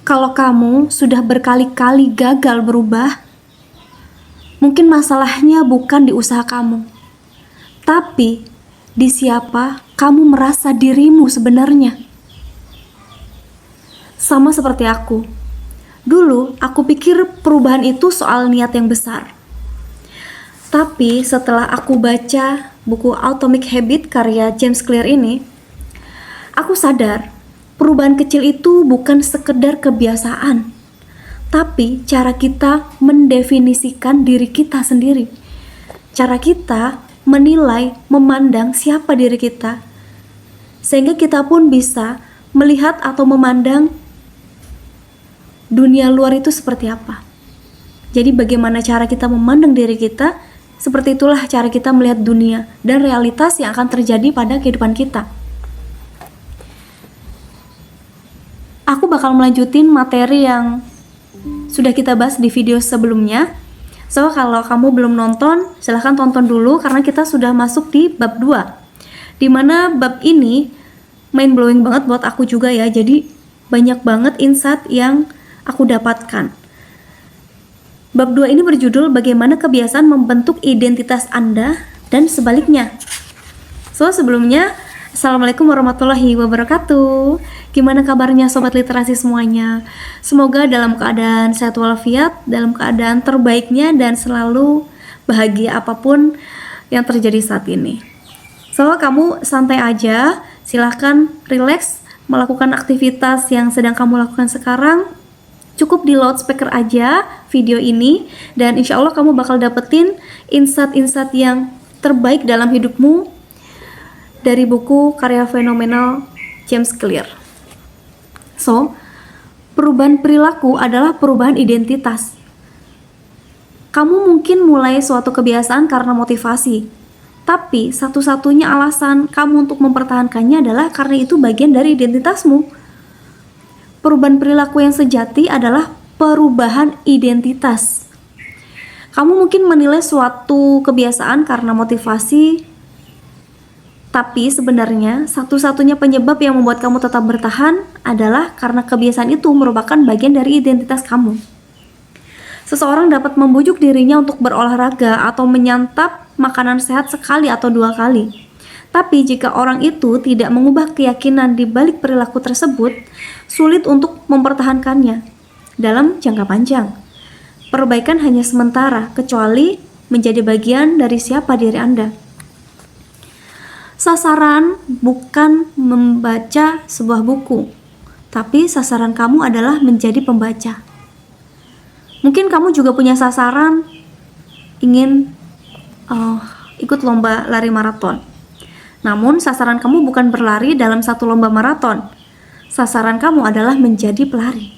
Kalau kamu sudah berkali-kali gagal berubah, mungkin masalahnya bukan di usaha kamu, tapi di siapa kamu merasa dirimu sebenarnya. Sama seperti aku. Dulu aku pikir perubahan itu soal niat yang besar. Tapi setelah aku baca buku Atomic Habit karya James Clear ini, aku sadar perubahan kecil itu bukan sekedar kebiasaan, tapi cara kita mendefinisikan diri kita sendiri. Cara kita menilai, memandang siapa diri kita, sehingga kita pun bisa melihat atau memandang dunia luar itu seperti apa. Jadi bagaimana cara kita memandang diri kita, seperti itulah cara kita melihat dunia dan realitas yang akan terjadi pada kehidupan kita. Aku bakal melanjutin materi yang sudah kita bahas di video sebelumnya. So, kalau kamu belum nonton, silahkan tonton dulu karena kita sudah masuk di bab 2. Dimana bab ini mind blowing banget buat aku juga ya. Jadi banyak banget insight yang aku dapatkan. Bab 2 ini berjudul bagaimana kebiasaan membentuk identitas Anda dan sebaliknya. So, sebelumnya Assalamualaikum warahmatullahi wabarakatuh. Gimana kabarnya sobat literasi semuanya? Semoga dalam keadaan sehat walafiat, dalam keadaan terbaiknya dan selalu bahagia apapun yang terjadi saat ini. So, kamu santai aja, silahkan relax melakukan aktivitas yang sedang kamu lakukan sekarang. Cukup di loudspeaker aja video ini dan insya Allah kamu bakal dapetin insight-insight yang terbaik dalam hidupmu dari buku karya fenomenal James Clear. So, perubahan perilaku adalah perubahan identitas. Kamu mungkin mulai suatu kebiasaan karena motivasi, tapi satu-satunya alasan kamu untuk mempertahankannya adalah karena itu bagian dari identitasmu. Perubahan perilaku yang sejati adalah perubahan identitas. Kamu mungkin menilai suatu kebiasaan karena motivasi, tapi sebenarnya satu-satunya penyebab yang membuat kamu tetap bertahan adalah karena kebiasaan itu merupakan bagian dari identitas kamu. Seseorang dapat membujuk dirinya untuk berolahraga atau menyantap makanan sehat sekali atau 2 kali. Tapi jika orang itu tidak mengubah keyakinan di balik perilaku tersebut, sulit untuk mempertahankannya dalam jangka panjang. Perbaikan hanya sementara, kecuali menjadi bagian dari siapa diri Anda. Sasaran bukan membaca sebuah buku, tapi sasaran kamu adalah menjadi pembaca. Mungkin kamu juga punya sasaran ingin ikut lomba lari maraton. Namun sasaran kamu bukan berlari dalam satu lomba maraton. Sasaran kamu adalah menjadi pelari.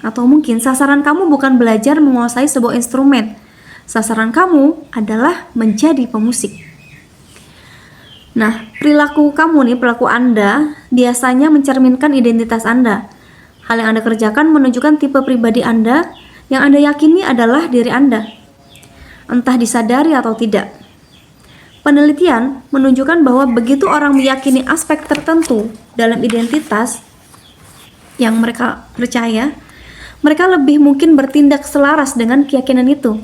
Atau mungkin sasaran kamu bukan belajar menguasai sebuah instrumen. Sasaran kamu adalah menjadi pemusik. Nah, perilaku kamu nih, perilaku Anda biasanya mencerminkan identitas Anda. Hal yang Anda kerjakan menunjukkan tipe pribadi Anda yang Anda yakini adalah diri Anda, entah disadari atau tidak. Penelitian menunjukkan bahwa begitu orang meyakini aspek tertentu dalam identitas yang mereka percaya, mereka lebih mungkin bertindak selaras dengan keyakinan itu.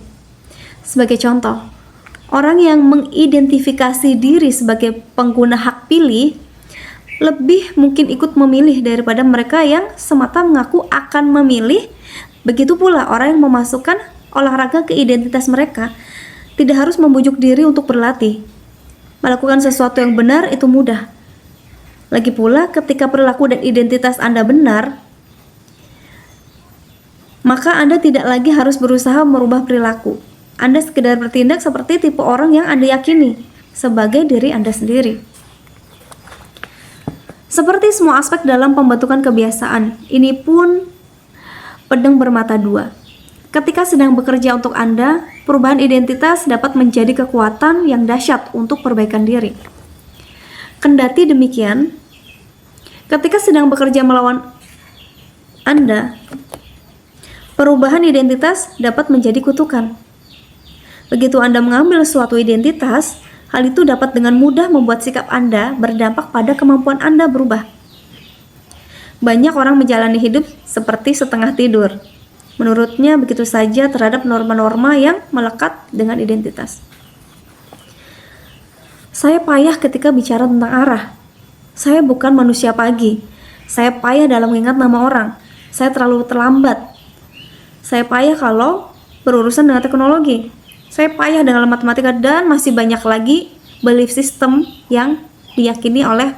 Sebagai contoh, orang yang mengidentifikasi diri sebagai pengguna hak pilih lebih mungkin ikut memilih daripada mereka yang semata mengaku akan memilih. Begitu pula orang yang memasukkan olahraga ke identitas mereka tidak harus membujuk diri untuk berlatih. Melakukan sesuatu yang benar itu mudah. Lagi pula ketika perilaku dan identitas Anda benar, maka Anda tidak lagi harus berusaha merubah perilaku. Anda sekedar bertindak seperti tipe orang yang Anda yakini sebagai diri Anda sendiri. Seperti semua aspek dalam pembentukan kebiasaan, ini pun pedang bermata dua. Ketika sedang bekerja untuk Anda, perubahan identitas dapat menjadi kekuatan yang dahsyat untuk perbaikan diri. Kendati demikian, ketika sedang bekerja melawan Anda, perubahan identitas dapat menjadi kutukan. Begitu Anda mengambil suatu identitas, hal itu dapat dengan mudah membuat sikap Anda berdampak pada kemampuan Anda berubah. Banyak orang menjalani hidup seperti setengah tidur. Menurutnya begitu saja terhadap norma-norma yang melekat dengan identitas. Saya payah ketika bicara tentang arah. Saya bukan manusia pagi. Saya payah dalam mengingat nama orang. Saya terlalu terlambat. Saya payah kalau berurusan dengan teknologi. Saya payah dengan matematika dan masih banyak lagi belief system yang diyakini oleh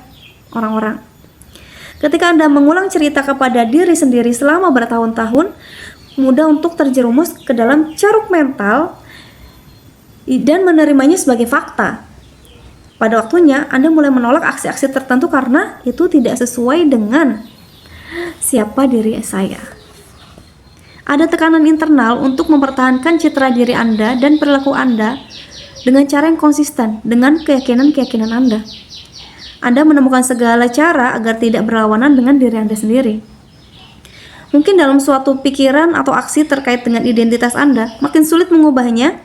orang-orang. Ketika Anda mengulang cerita kepada diri sendiri selama bertahun-tahun, mudah untuk terjerumus ke dalam ceruk mental dan menerimanya sebagai fakta. Pada waktunya, Anda mulai menolak aksi-aksi tertentu karena itu tidak sesuai dengan siapa diri saya. Ada tekanan internal untuk mempertahankan citra diri Anda dan perilaku Anda dengan cara yang konsisten dengan keyakinan-keyakinan Anda. Anda menemukan segala cara agar tidak berlawanan dengan diri Anda sendiri. Mungkin dalam suatu pikiran atau aksi terkait dengan identitas Anda, makin sulit mengubahnya,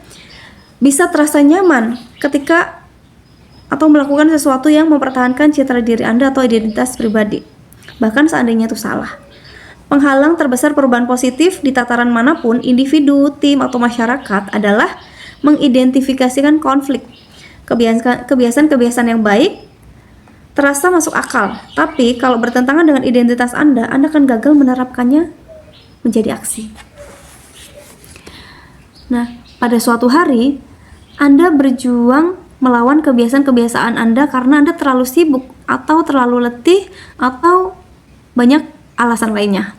bisa terasa nyaman ketika atau melakukan sesuatu yang mempertahankan citra diri Anda atau identitas pribadi, bahkan seandainya itu salah. Penghalang terbesar perubahan positif di tataran manapun, individu, tim, atau masyarakat adalah mengidentifikasikan konflik. Kebiasaan-kebiasaan yang baik terasa masuk akal, tapi kalau bertentangan dengan identitas Anda akan gagal menerapkannya menjadi aksi. Nah, pada suatu hari, Anda berjuang melawan kebiasaan-kebiasaan Anda karena Anda terlalu sibuk, atau terlalu letih, atau banyak alasan lainnya.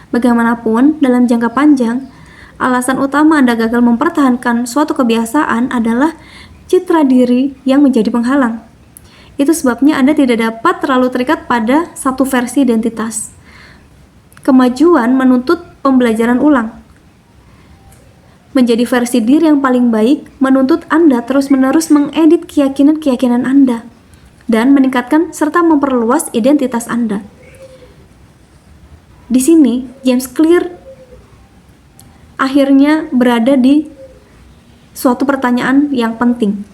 Bagaimanapun, dalam jangka panjang, alasan utama Anda gagal mempertahankan suatu kebiasaan adalah citra diri yang menjadi penghalang. Itu sebabnya Anda tidak dapat terlalu terikat pada satu versi identitas. Kemajuan menuntut pembelajaran ulang. Menjadi versi diri yang paling baik menuntut Anda terus-menerus mengedit keyakinan-keyakinan Anda dan meningkatkan serta memperluas identitas Anda. Di sini, James Clear akhirnya berada di suatu pertanyaan yang penting.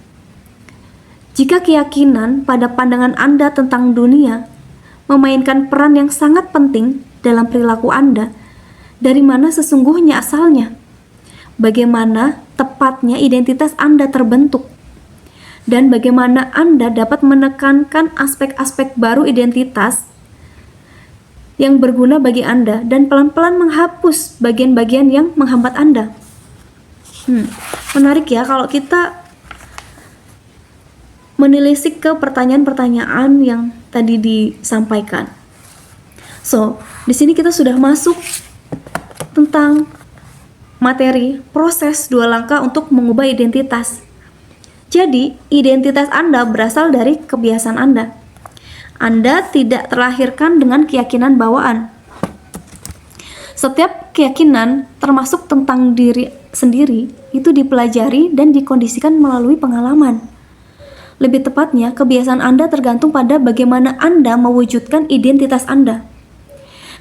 Jika keyakinan pada pandangan Anda tentang dunia memainkan peran yang sangat penting dalam perilaku Anda, dari mana sesungguhnya asalnya? Bagaimana tepatnya identitas Anda terbentuk? Dan bagaimana Anda dapat menekankan aspek-aspek baru identitas yang berguna bagi Anda dan pelan-pelan menghapus bagian-bagian yang menghambat Anda? Menarik ya kalau kita menelisik ke pertanyaan-pertanyaan yang tadi disampaikan. So, di sini kita sudah masuk tentang materi proses 2 langkah untuk mengubah identitas. Jadi, identitas Anda berasal dari kebiasaan Anda. Anda tidak terlahirkan dengan keyakinan bawaan. Setiap keyakinan, termasuk tentang diri sendiri, itu dipelajari dan dikondisikan melalui pengalaman. Lebih tepatnya, kebiasaan Anda tergantung pada bagaimana Anda mewujudkan identitas Anda.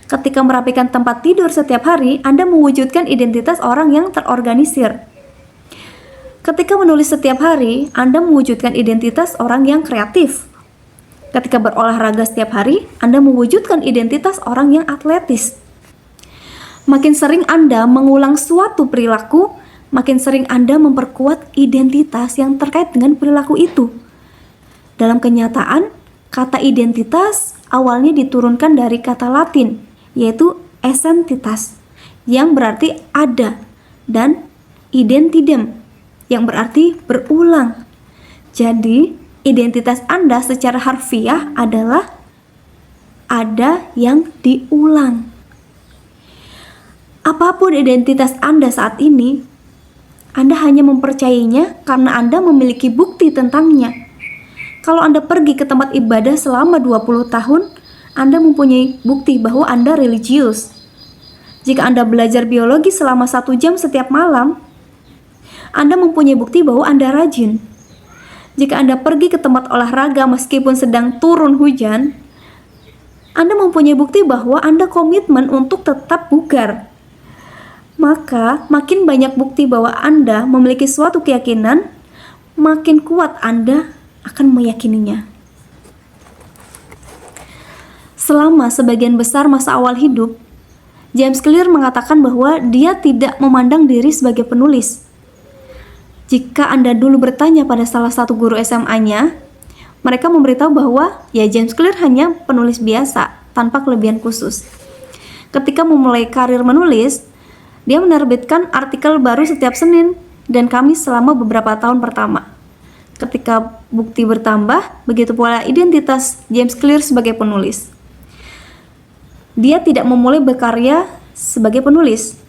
Ketika merapikan tempat tidur setiap hari, Anda mewujudkan identitas orang yang terorganisir. Ketika menulis setiap hari, Anda mewujudkan identitas orang yang kreatif. Ketika berolahraga setiap hari, Anda mewujudkan identitas orang yang atletis. Makin sering Anda mengulang suatu perilaku, makin sering Anda memperkuat identitas yang terkait dengan perilaku itu. Dalam kenyataan, kata identitas awalnya diturunkan dari kata Latin, yaitu essentitas, yang berarti ada, dan identidem, yang berarti berulang. Jadi, identitas Anda secara harfiah adalah ada yang diulang. Apapun identitas Anda saat ini, Anda hanya mempercayainya karena Anda memiliki bukti tentangnya. Kalau Anda pergi ke tempat ibadah selama 20 tahun, Anda mempunyai bukti bahwa Anda religius. Jika Anda belajar biologi selama 1 jam setiap malam, Anda mempunyai bukti bahwa Anda rajin. Jika Anda pergi ke tempat olahraga meskipun sedang turun hujan, Anda mempunyai bukti bahwa Anda komitmen untuk tetap bugar. Maka, makin banyak bukti bahwa Anda memiliki suatu keyakinan, makin kuat Anda akan meyakininya. Selama sebagian besar masa awal hidup, James Clear mengatakan bahwa dia tidak memandang diri sebagai penulis. Jika Anda dulu bertanya pada salah satu guru SMA-nya, mereka memberitahu bahwa ya James Clear hanya penulis biasa, tanpa kelebihan khusus. Ketika memulai karir menulis, dia menerbitkan artikel baru setiap Senin dan Kamis selama beberapa tahun pertama. Ketika bukti bertambah, begitu pula identitas James Clear sebagai penulis. Dia tidak memulai berkarya sebagai penulis.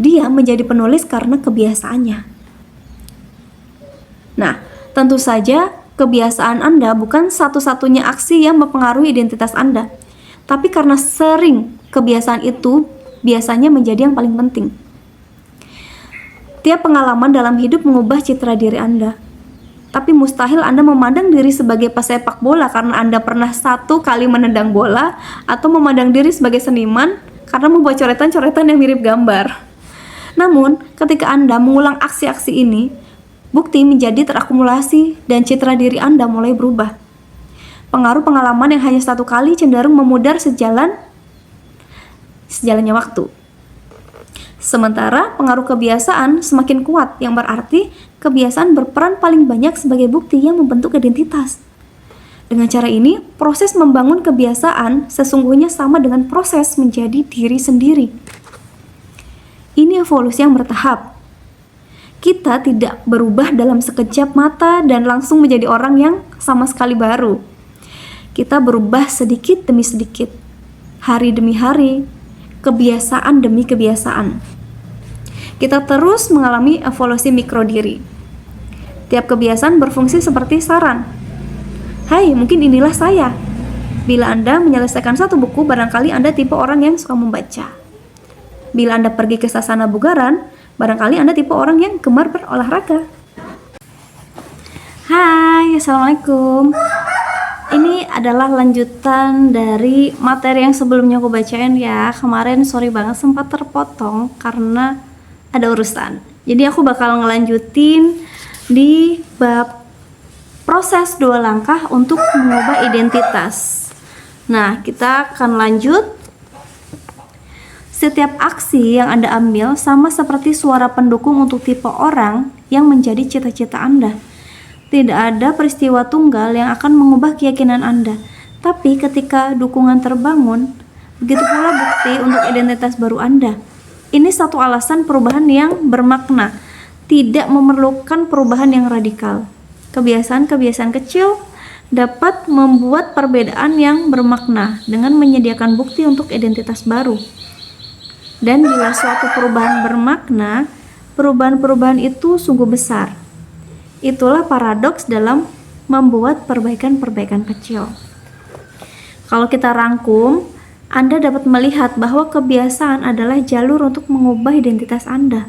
Dia menjadi penulis karena kebiasaannya. Nah, tentu saja kebiasaan Anda bukan satu-satunya aksi yang mempengaruhi identitas Anda. Tapi karena sering, kebiasaan itu biasanya menjadi yang paling penting. Tiap pengalaman dalam hidup mengubah citra diri Anda. Tapi mustahil Anda memandang diri sebagai pesepak bola karena Anda pernah satu kali menendang bola, atau memandang diri sebagai seniman karena membuat coretan-coretan yang mirip gambar. Namun, ketika Anda mengulang aksi-aksi ini, bukti menjadi terakumulasi dan citra diri Anda mulai berubah. Pengaruh pengalaman yang hanya satu kali cenderung memudar sejalannya waktu. Sementara pengaruh kebiasaan semakin kuat, yang berarti kebiasaan berperan paling banyak sebagai bukti yang membentuk identitas. Dengan cara ini, proses membangun kebiasaan sesungguhnya sama dengan proses menjadi diri sendiri. Ini evolusi yang bertahap. Kita tidak berubah dalam sekejap mata dan langsung menjadi orang yang sama sekali baru. Kita berubah sedikit demi sedikit, hari demi hari, kebiasaan demi kebiasaan. Kita terus mengalami evolusi mikro diri. Tiap kebiasaan berfungsi seperti saran. Hai, mungkin inilah saya. Bila Anda menyelesaikan satu buku, barangkali Anda tipe orang yang suka membaca. Bila Anda pergi ke sasana bugaran, barangkali Anda tipe orang yang gemar berolahraga. Hai, Assalamualaikum. Ini adalah lanjutan dari materi yang sebelumnya aku bacain ya. Kemarin sorry banget sempat terpotong karena ada urusan. Jadi aku bakal ngelanjutin di bab proses 2 langkah untuk mengubah identitas. Nah, kita akan lanjut. Setiap aksi yang Anda ambil sama seperti suara pendukung untuk tipe orang yang menjadi cita-cita Anda. Tidak ada peristiwa tunggal yang akan mengubah keyakinan Anda. Tapi ketika dukungan terbangun, begitu pula bukti untuk identitas baru Anda. Ini satu alasan perubahan yang bermakna, tidak memerlukan perubahan yang radikal. Kebiasaan-kebiasaan kecil dapat membuat perbedaan yang bermakna dengan menyediakan bukti untuk identitas baru. Dan bila suatu perubahan bermakna, perubahan-perubahan itu sungguh besar. Itulah paradoks dalam membuat perbaikan-perbaikan kecil. Kalau kita rangkum, Anda dapat melihat bahwa kebiasaan adalah jalur untuk mengubah identitas Anda.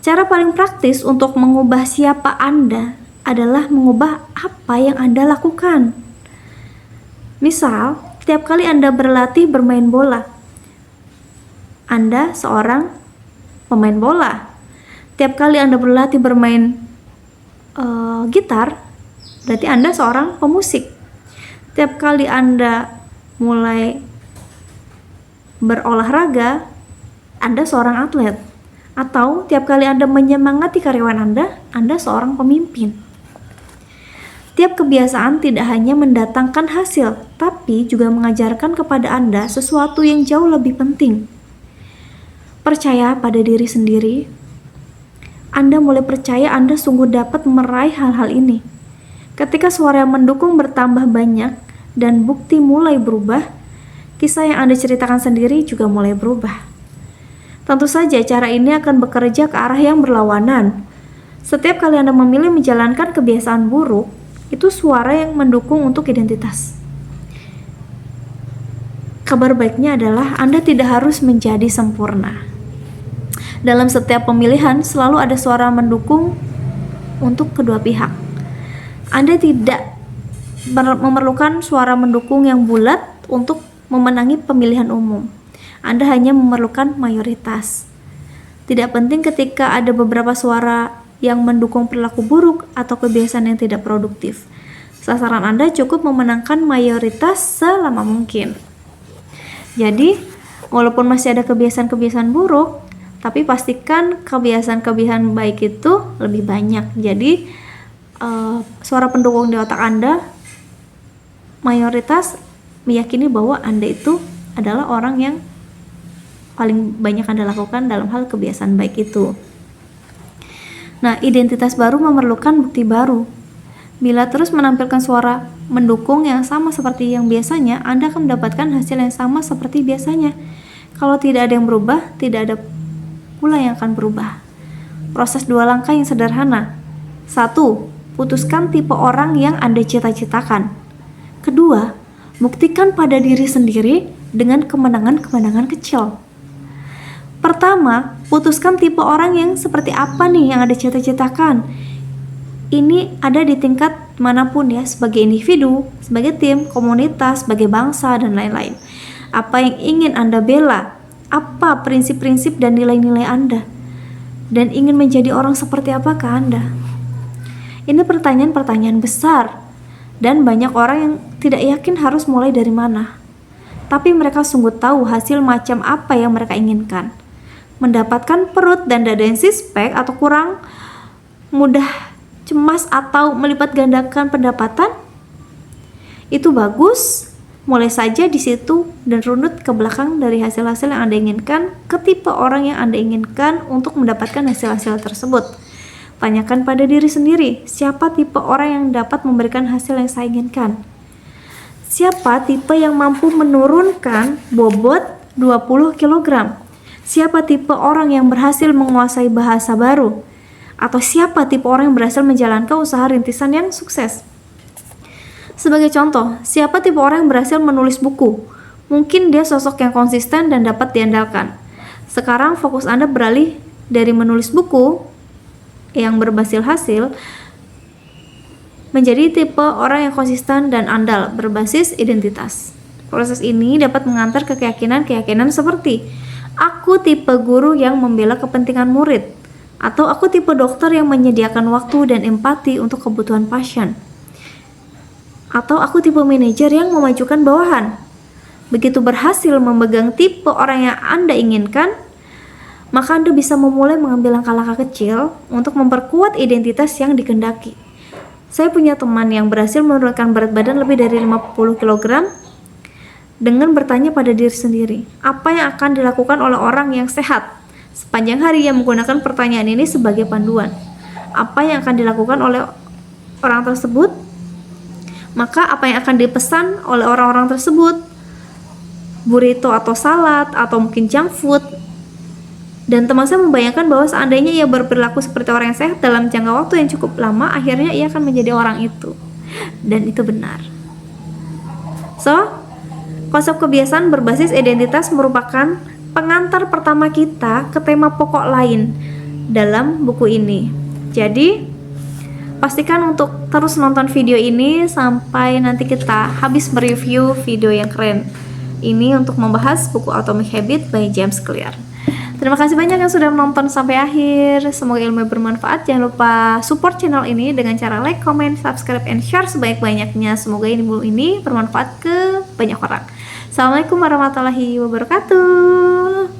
Cara paling praktis untuk mengubah siapa Anda adalah mengubah apa yang Anda lakukan. Misal, tiap kali Anda berlatih bermain bola, Anda seorang pemain bola. Tiap kali Anda berlatih bermain gitar, berarti Anda seorang pemusik. Tiap kali Anda mulai berolahraga, Anda seorang atlet. Atau tiap kali Anda menyemangati karyawan Anda seorang pemimpin. Tiap kebiasaan tidak hanya mendatangkan hasil, tapi juga mengajarkan kepada Anda sesuatu yang jauh lebih penting. Percaya pada diri sendiri. Anda mulai percaya Anda sungguh dapat meraih hal-hal ini. Ketika suara yang mendukung bertambah banyak dan bukti mulai berubah, kisah yang Anda ceritakan sendiri juga mulai berubah. Tentu saja cara ini akan bekerja ke arah yang berlawanan. Setiap kali Anda memilih menjalankan kebiasaan buruk, itu suara yang mendukung untuk identitas. Kabar baiknya adalah Anda tidak harus menjadi sempurna. Dalam setiap pemilihan selalu ada suara mendukung untuk kedua pihak. Anda tidak memerlukan suara mendukung yang bulat untuk memenangi pemilihan umum. Anda hanya memerlukan mayoritas. Tidak penting ketika ada beberapa suara yang mendukung perilaku buruk atau kebiasaan yang tidak produktif. Sasaran Anda cukup memenangkan mayoritas selama mungkin. Jadi, walaupun masih ada kebiasaan-kebiasaan buruk, tapi pastikan kebiasaan-kebiasaan baik itu lebih banyak. Jadi, suara pendukung di otak Anda mayoritas meyakini bahwa Anda itu adalah orang yang paling banyak Anda lakukan dalam hal kebiasaan baik itu. Nah, identitas baru memerlukan bukti baru. Bila terus menampilkan suara mendukung yang sama seperti yang biasanya, Anda akan mendapatkan hasil yang sama seperti biasanya. Kalau tidak ada yang berubah, tidak ada pula yang akan berubah. Proses 2 langkah yang sederhana. 1. Putuskan tipe orang yang Anda cita-citakan. Kedua, buktikan pada diri sendiri dengan kemenangan-kemenangan kecil. Pertama, putuskan tipe orang yang seperti apa nih yang Anda cita-citakan. Ini ada di tingkat manapun ya, sebagai individu, sebagai tim, komunitas, sebagai bangsa, dan lain-lain. Apa yang ingin Anda bela? Apa prinsip-prinsip dan nilai-nilai Anda? Dan ingin menjadi orang seperti apakah Anda? Ini pertanyaan-pertanyaan besar, dan banyak orang yang tidak yakin harus mulai dari mana. Tapi mereka sungguh tahu hasil macam apa yang mereka inginkan. Mendapatkan perut dan dada yang six-pack atau kurang mudah cemas atau melipat gandakan pendapatan? Itu bagus. Mulai saja di situ dan runut ke belakang dari hasil-hasil yang Anda inginkan ke tipe orang yang Anda inginkan untuk mendapatkan hasil-hasil tersebut. Tanyakan pada diri sendiri, siapa tipe orang yang dapat memberikan hasil yang saya inginkan? Siapa tipe yang mampu menurunkan bobot 20 kg? Siapa tipe orang yang berhasil menguasai bahasa baru? Atau siapa tipe orang yang berhasil menjalankan usaha rintisan yang sukses? Sebagai contoh, siapa tipe orang yang berhasil menulis buku? Mungkin dia sosok yang konsisten dan dapat diandalkan. Sekarang fokus Anda beralih dari menulis buku yang berhasil hasil menjadi tipe orang yang konsisten dan andal berbasis identitas. Proses ini dapat mengantar ke keyakinan-keyakinan seperti aku tipe guru yang membela kepentingan murid, atau aku tipe dokter yang menyediakan waktu dan empati untuk kebutuhan pasien, atau aku tipe manajer yang memajukan bawahan. Begitu berhasil memegang tipe orang yang Anda inginkan, maka Anda bisa memulai mengambil langkah-langkah kecil untuk memperkuat identitas yang dikehendaki. Saya punya teman yang berhasil menurunkan berat badan lebih dari 50 kg dengan bertanya pada diri sendiri, apa yang akan dilakukan oleh orang yang sehat? Sepanjang hari ia menggunakan pertanyaan ini sebagai panduan. Apa yang akan dilakukan oleh orang tersebut? Maka apa yang akan dipesan oleh orang-orang tersebut? Burrito atau salad atau mungkin junk food? Dan teman saya membayangkan bahwa seandainya ia berperilaku seperti orang yang sehat dalam jangka waktu yang cukup lama, akhirnya ia akan menjadi orang itu. Dan itu benar. So, konsep kebiasaan berbasis identitas merupakan pengantar pertama kita ke tema pokok lain dalam buku ini. Jadi, pastikan untuk terus nonton video ini sampai nanti kita habis mereview video yang keren ini untuk membahas buku Atomic Habits by James Clear. Terima kasih banyak yang sudah menonton sampai akhir. Semoga ilmu bermanfaat. Jangan lupa support channel ini dengan cara like, comment, subscribe, and share sebanyak-banyaknya. Semoga ilmu ini bermanfaat ke banyak orang. Assalamualaikum warahmatullahi wabarakatuh.